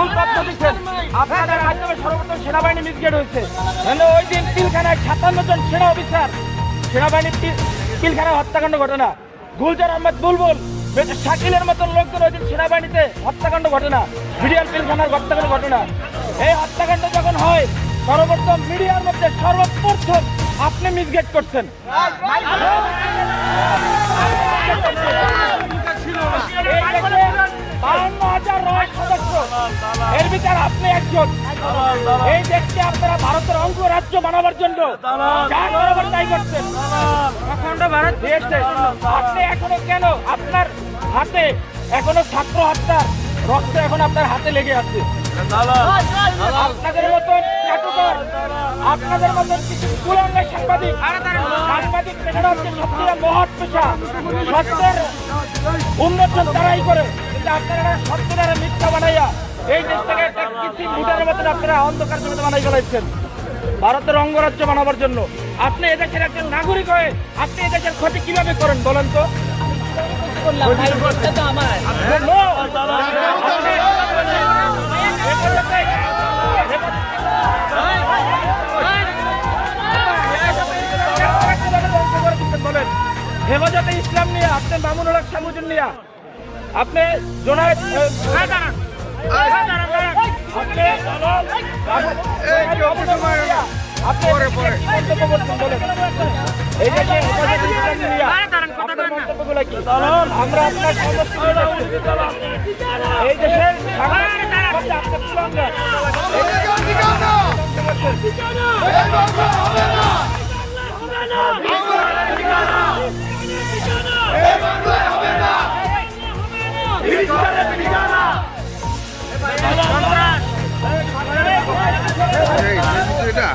ভুল তথ্য দিচ্ছেন। আপনাদের মাধ্যমে সর্বপ্রথম সেনাবাহিনী মিসগেট হয়েছে। ওই দিন পিলখানায় 57 জন সেনা অফিসার সেনাবাহিনী পিলখানায় হত্যাকাণ্ড ঘটনা। গুলজার আহমেদ বুলবুল, শাকিলের মতন লোকজন ওই দিন সেনাবাহিনীতে হত্যাকাণ্ড ঘটনা, মিডিয়ার পিলখানার হত্যাকাণ্ড ঘটনা। এই হত্যাকাণ্ড যখন হয় সর্বপ্রথম মিডিয়ার মধ্যে সর্বপ্রথম আপনি মিসগেট করছেন। এর ভিতরে আপনি একজন। এই দেশকে আপনারা ভারতের অঙ্গরাজ্য বানাবার জন্য যা করাবার তাই করছেন। আপনি এখনো কেন আপনার হাতে এখনো ছাত্র হত্যার রক্ত এখন আপনার হাতে লেগে আছে। আপনাদের মতন আপনাদের মতন কিছু কুলাঙ্গা সাংবাদিক পেশাটা হচ্ছে সত্যিটা মহৎ পেশা। সত্যের উন্নয়ন তারাই করে, কিন্তু আপনারা সত্য দ্বারা মিথ্যা বানাইয়া এই দেশটাকে একটা কৃত্রিম ভুটানের মতন আপনারা অন্ধকার জগতে বানাই ফেলাইছেন ভারতের অঙ্গরাজ্য বানাবার জন্য। আপনি এদেশের একজন নাগরিক হয়ে আপনি এদেশের ক্ষতি কিভাবে করেন বলেন তো? বলেন হেফাজতে ইসলাম নিয়ে আপনি মামুনুল হক শামুদ্দিন নিয়ে আপনি জোনায়েদ আমরা আপনার এই দেশের এটা